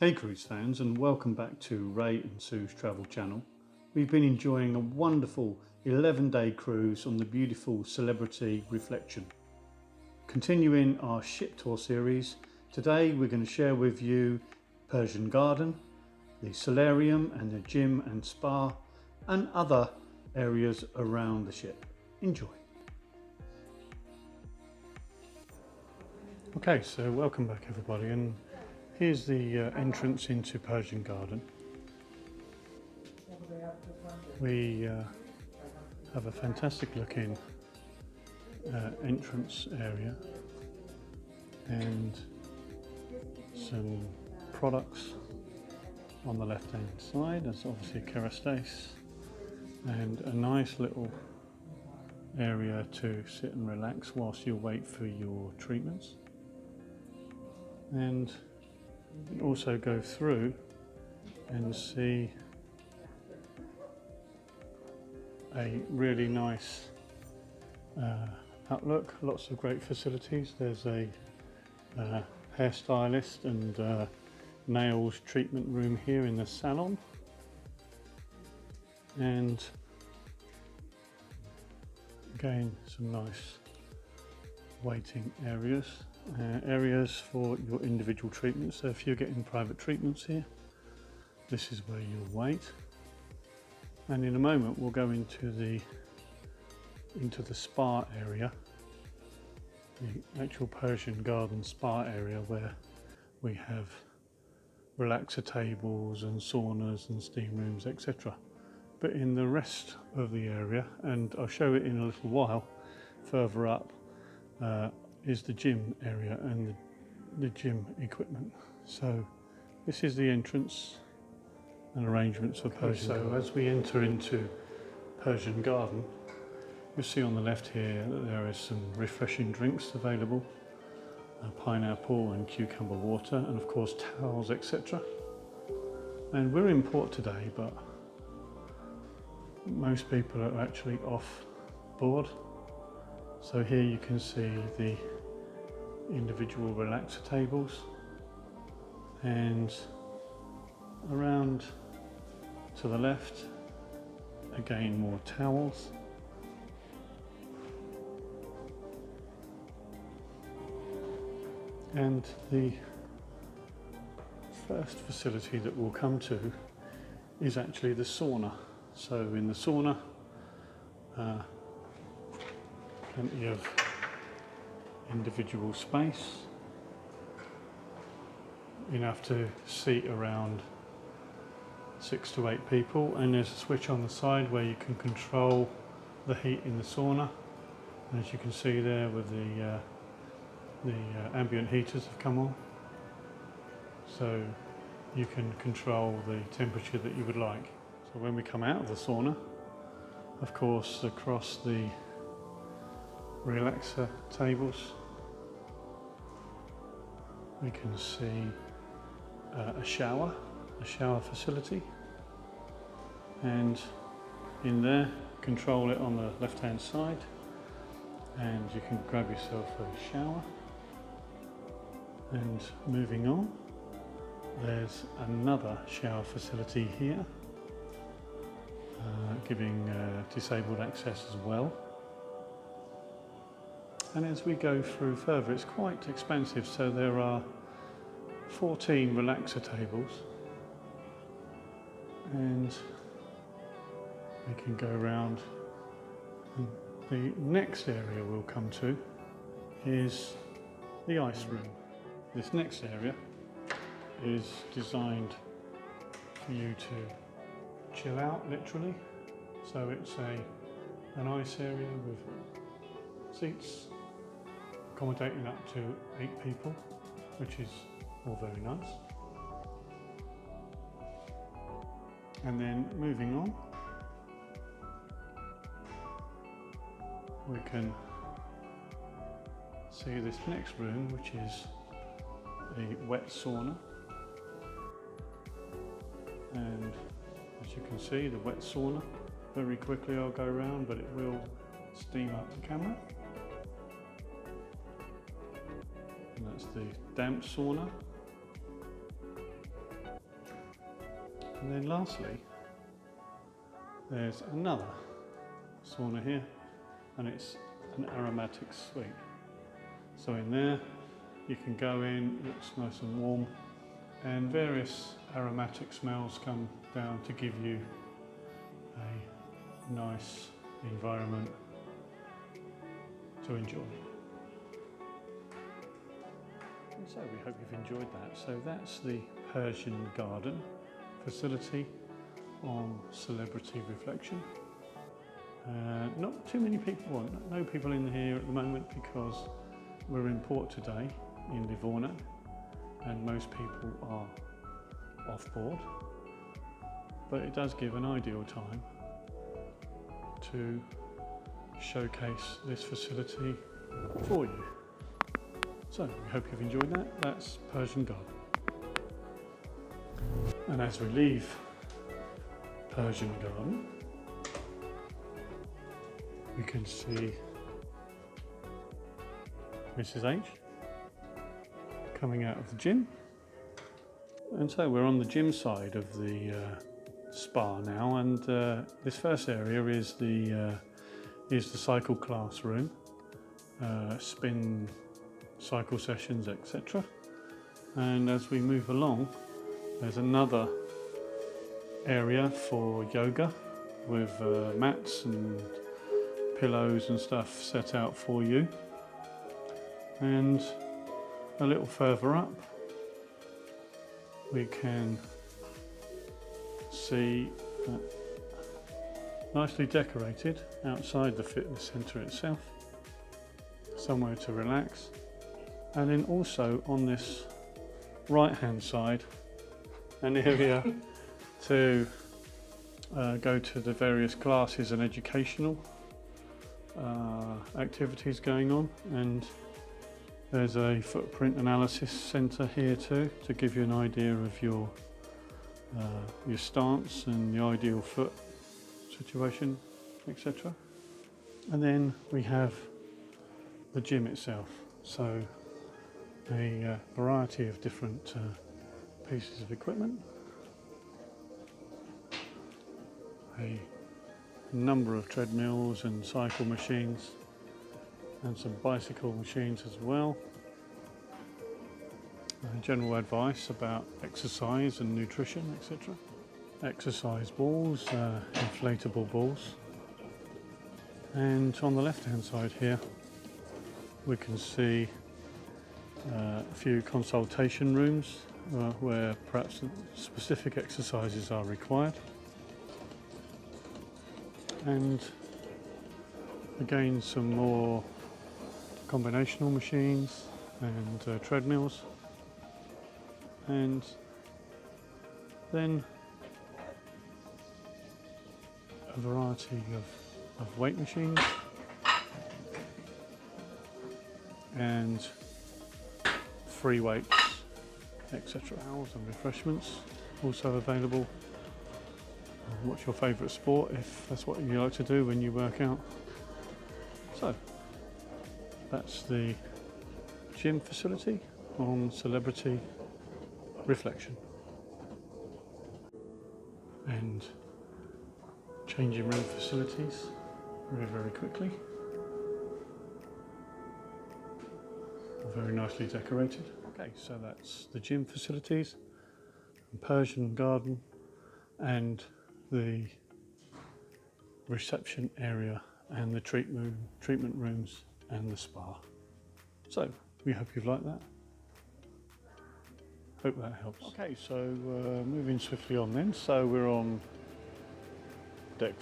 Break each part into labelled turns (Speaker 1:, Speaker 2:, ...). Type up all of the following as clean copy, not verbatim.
Speaker 1: Hey cruise fans, and welcome back to Ray and Sue's travel channel. We've been enjoying a wonderful 11-day cruise on the beautiful Celebrity Reflection. Continuing our ship tour series, today we're going to share with you Persian Garden, the Solarium and the gym and spa, and other areas around the ship. Enjoy. Okay, so welcome back everybody, and here's the entrance into Persian Garden. We have a fantastic looking entrance area and some products on the left hand side. There's obviously a Kerastase and a nice little area to sit and relax whilst you wait for your treatments. And you can also go through and see a really nice outlook, lots of great facilities. There's a hairstylist and nails treatment room here in the salon, and again some nice waiting areas. Areas for your individual treatments. So if you're getting private treatments here, this is where you'll wait. And in a moment we'll go into the spa area, the actual Persian Garden spa area, where we have relaxer tables and saunas and steam rooms, etc. But in the rest of the area, and I'll show it in a little while further up, is the gym area and the gym equipment. So this is the entrance and arrangements for Persian Garden. So as we enter into Persian Garden, you'll see on the left here that there is some refreshing drinks available, pineapple and cucumber water, and of course towels, etc. And we're in port today, but most people are actually off board. So here you can see the individual relaxer tables, and around to the left, again more towels. And the first facility that we'll come to is actually the sauna. So in the sauna, plenty of individual space, enough to seat around 6 to 8 people, and there's a switch on the side where you can control the heat in the sauna. And as you can see there, with the ambient heaters have come on, so you can control the temperature that you would like. So when we come out of the sauna, of course, across the relaxer tables we can see a shower facility, and in there control it on the left hand side, and you can grab yourself a shower. And moving on, there's another shower facility here, giving disabled access as well. And as we go through further, it's quite expansive, so there are 14 relaxer tables, and we can go around. And the next area we'll come to is the ice room. This next area is designed for you to chill out, literally. So it's an ice area with seats accommodating up to 8 people, which is all very nice. And then moving on, we can see this next room, which is a wet sauna. And as you can see, the wet sauna, very quickly I'll go around, but it will steam up the camera. And that's the damp sauna. And then lastly, there's another sauna here, and it's an aromatic suite. So in there you can go in, it looks nice and warm, and various aromatic smells come down to give you a nice environment to enjoy. And so we hope you've enjoyed that. So that's the Persian Garden facility on Celebrity Reflection. Not too many people, well, no people in here at the moment because we're in port today in Livorno and most people are off board, but it does give an ideal time to showcase this facility for you. So we hope you've enjoyed that. That's Persian Garden. And as we leave Persian Garden, we can see Mrs. H coming out of the gym. And so we're on the gym side of the spa now, and this first area is the cycle classroom, spin cycle sessions, etc. And as we move along, there's another area for yoga with mats and pillows and stuff set out for you. And a little further up we can see nicely decorated outside the fitness centre itself, somewhere to relax. And then also on this right hand side an area to go to the various classes and educational activities going on, and there's a footprint analysis centre here too to give you an idea of your stance and the ideal foot situation, etc. And then we have the gym itself, so a variety of different pieces of equipment, a number of treadmills and cycle machines, and some bicycle machines as well. General advice about exercise and nutrition, etc. Exercise balls, inflatable balls. And on the left hand side here we can see a few consultation rooms where perhaps specific exercises are required. And again some more combinational machines and treadmills, and then a variety of weight machines and free weights, etc. Towels and refreshments also available. What's your favourite sport, if that's what you like to do when you work out? So that's the gym facility on Celebrity Reflection. And changing room facilities very quickly. Very nicely decorated. Okay, so that's the gym facilities, Persian Garden, and the reception area and the treatment rooms and the spa. So we hope you've liked that. Hope that helps. Okay, so moving swiftly on then. So we're on deck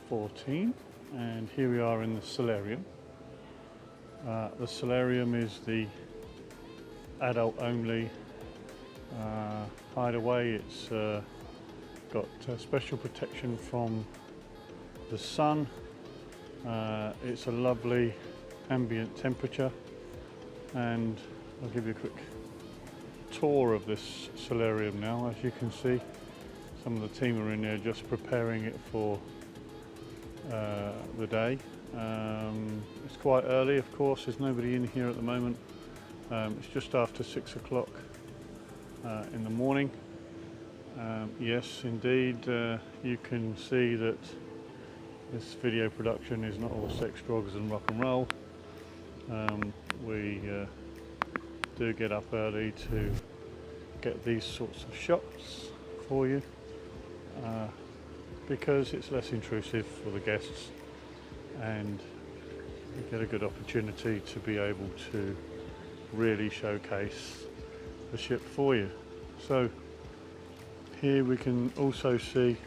Speaker 1: 14 and here we are in the Solarium. The Solarium is the adult only hideaway. It's got special protection from the sun. It's a lovely ambient temperature, and I'll give you a quick tour of this solarium now. As you can see, some of the team are in there just preparing it for the day. It's quite early, of course, there's nobody in here at the moment. It's just after 6 o'clock in the morning, Yes, indeed, you can see that this video production is not all sex, drugs and rock and roll. We do get up early to get these sorts of shots for you because it's less intrusive for the guests, and you get a good opportunity to be able to really showcase the ship for you. So here we can also see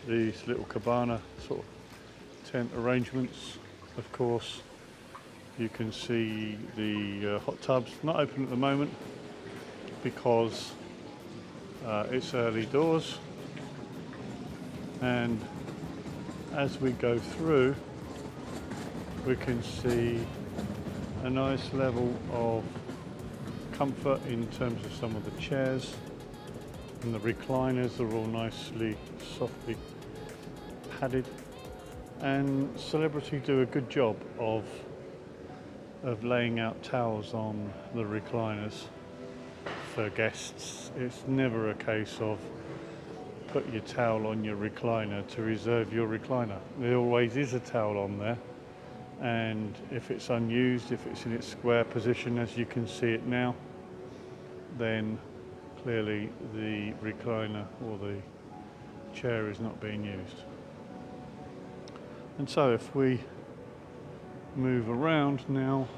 Speaker 1: these little cabana sort of tent arrangements. Of course, you can see the hot tubs, not open at the moment because it's early doors, and as we go through we can see a nice level of comfort in terms of some of the chairs, and the recliners are all nicely softly padded, and Celebrity do a good job of laying out towels on the recliners for guests. It's never a case of put your towel on your recliner to reserve your recliner. There always is a towel on there, and if it's unused, if it's in its square position as you can see it now, then clearly the recliner or the chair is not being used. And so if we move around now,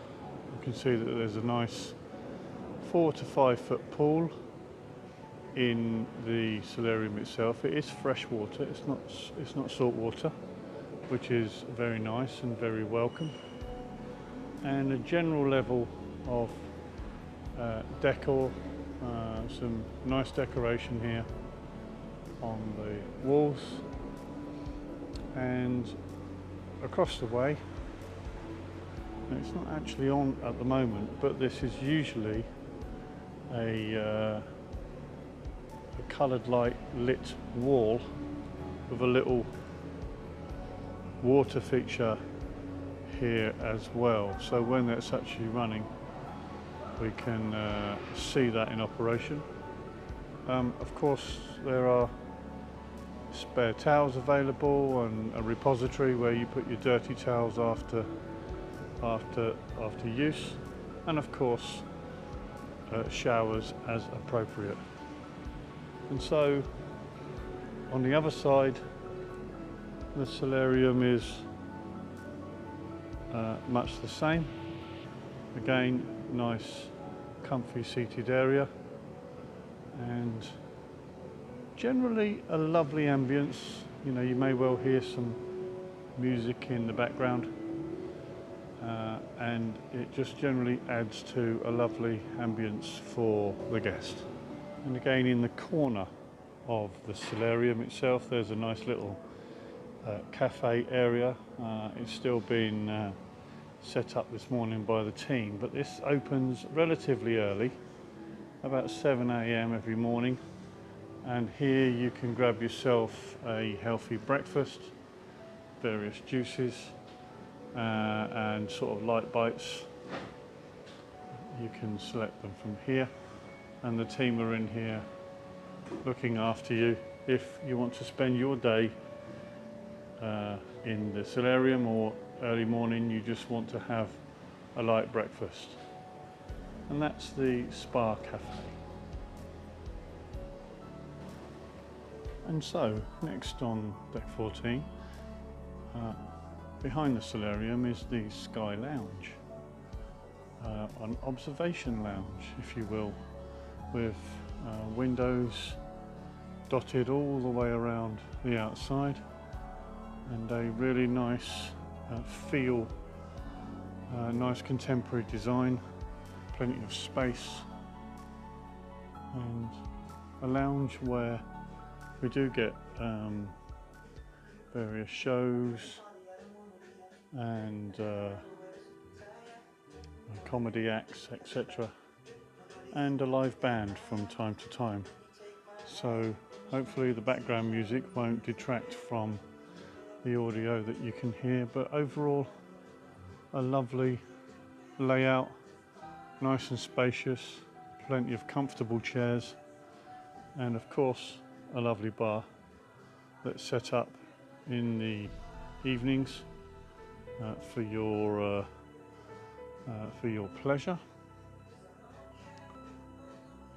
Speaker 1: you can see that there's a nice 4 to 5 foot pool in the solarium itself. It is fresh water, it's not salt water, which is very nice and very welcome, and a general level of decor, some nice decoration here on the walls, and across the way, and it's not actually on at the moment, but this is usually a coloured light lit wall with a little water feature here as well. So when that's actually running, we can see that in operation. Of course, there are spare towels available and a repository where you put your dirty towels after use, and of course showers as appropriate. And so on the other side, the solarium is much the same. Again, nice comfy seated area, and generally a lovely ambience. You know, you may well hear some music in the background, and it just generally adds to a lovely ambience for the guest. And again, in the corner of the solarium itself, there's a nice little cafe area. It's still been set up this morning by the team, but this opens relatively early, about 7 a.m. every morning, and here you can grab yourself a healthy breakfast, various juices and sort of light bites. You can select them from here, and the team are in here looking after you if you want to spend your day in the solarium, or early morning you just want to have a light breakfast. And that's the Spa Cafe. And so next on deck 14, behind the solarium, is the Sky Lounge, an observation lounge, if you will, with windows dotted all the way around the outside, and a really nice feel, nice contemporary design, plenty of space, and a lounge where we do get various shows and comedy acts, etc., and a live band from time to time. So hopefully the background music won't detract from the audio that you can hear, but overall a lovely layout, nice and spacious, plenty of comfortable chairs, and of course a lovely bar that's set up in the evenings for your pleasure.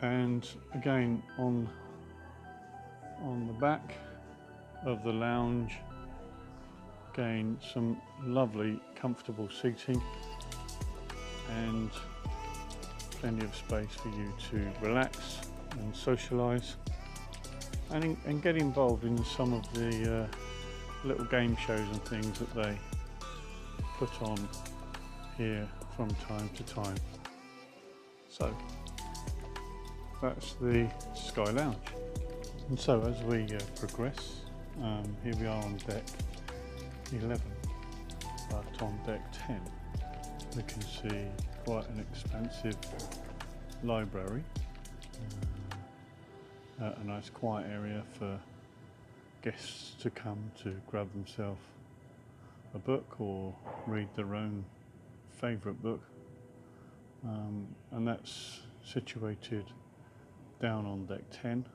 Speaker 1: And again, on the back of the lounge, again some lovely comfortable seating and plenty of space for you to relax and socialise and get involved in some of the little game shows and things that they put on here from time to time. So that's the Sky Lounge. And so as we progress, here we are on deck 11, but on deck 10 we can see quite an expansive library, a nice quiet area for guests to come to grab themselves a book or read their own favourite book, and that's situated down on deck 10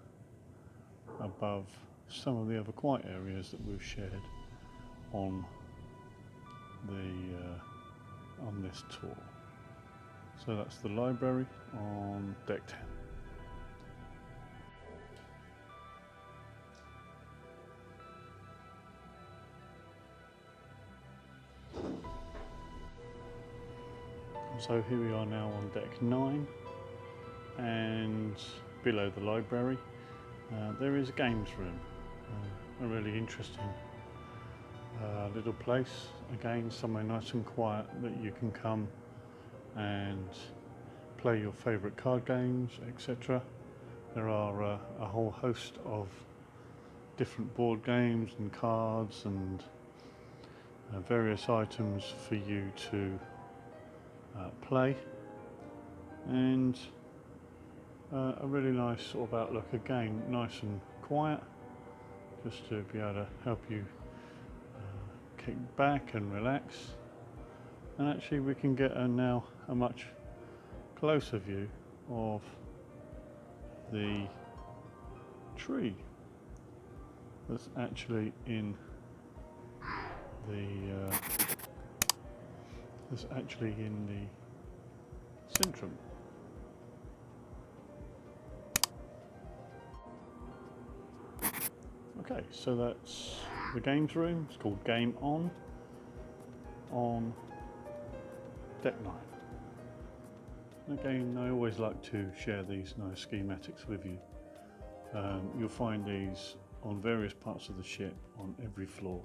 Speaker 1: above some of the other quiet areas that we've shared on this tour. So that's the library on deck 10. So here we are now on deck 9, and below the library there is a games room, a really interesting little place, again somewhere nice and quiet that you can come and play your favourite card games, etc. There are a whole host of different board games and cards and various items for you to play, and a really nice sort of outlook, again nice and quiet, just to be able to help you kick back and relax. And actually we can get now a much closer view of the tree that's actually in the centrum. Okay, so that's the games room. It's called Game On deck 9. Again, I always like to share these nice schematics with you. You'll find these on various parts of the ship on every floor,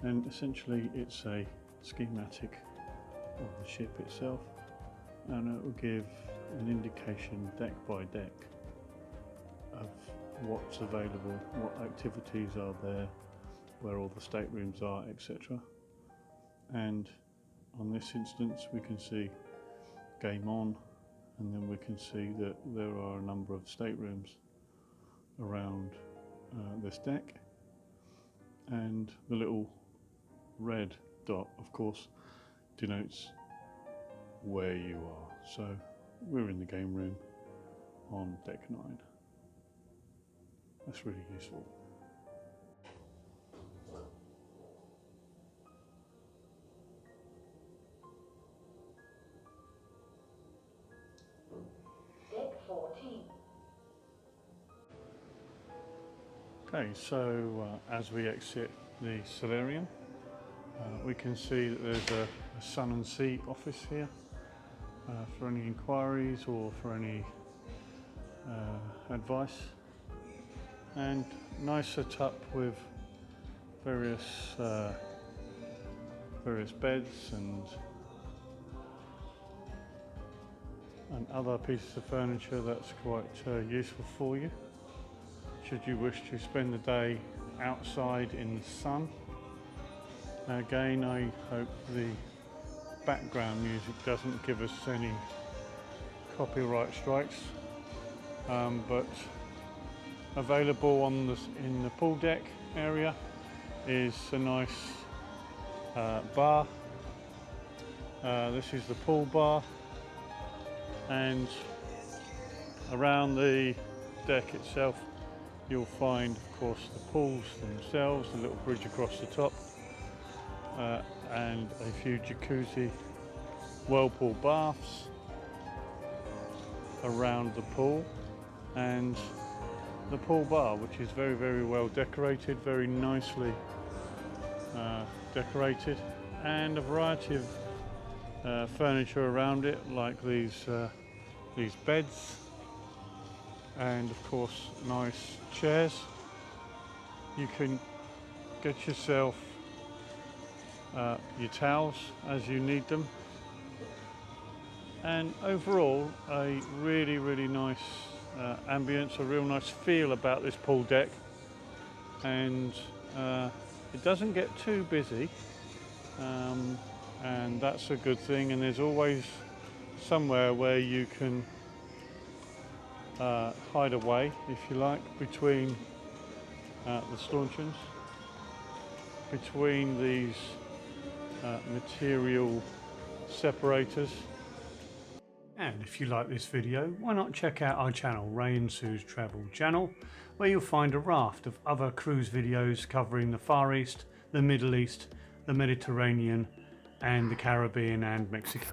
Speaker 1: and essentially it's a schematic of the ship itself, and it will give an indication deck by deck of what's available, what activities are there, where all the staterooms are, etc. And on this instance we can see Game On, and then we can see that there are a number of staterooms around this deck, and the little red dot of course denotes where you are. So we're in the game room on deck 9. That's really useful.
Speaker 2: Deck 14.
Speaker 1: Okay, so as we exit the Solarium, we can see that there's a Sun and Sea office here for any inquiries or for any advice, and nice setup with various beds and other pieces of furniture that's quite useful for you should you wish to spend the day outside in the sun. Again, I hope the background music doesn't give us any copyright strikes, but available in the pool deck area is a nice bar. This is the pool bar, and around the deck itself, you'll find, of course, the pools themselves, the little bridge across the top, and a few jacuzzi whirlpool baths around the pool, and the pool bar, which is very, very well decorated, very nicely decorated, and a variety of furniture around it, like these beds, and of course nice chairs. You can get yourself your towels as you need them, and overall a really, really nice ambience, a real nice feel about this pool deck, and it doesn't get too busy, and that's a good thing, and there's always somewhere where you can hide away, if you like, between the stanchions, between these material separators. And if you like this video, why not check out our channel, Ray and Sue's Travel Channel, where you'll find a raft of other cruise videos covering the Far East, the Middle East, the Mediterranean, and the Caribbean and Mexico.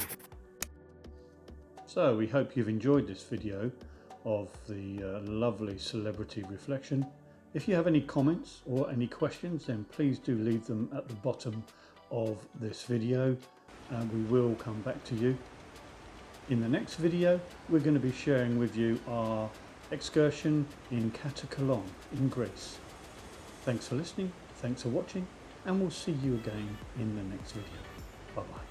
Speaker 1: So we hope you've enjoyed this video of the lovely celebrity reflection. If you have any comments or any questions, then please do leave them at the bottom of this video, and we will come back to you. In the next video, we're going to be sharing with you our excursion in Katakolon in Greece. Thanks for listening, thanks for watching, and we'll see you again in the next video. Bye bye.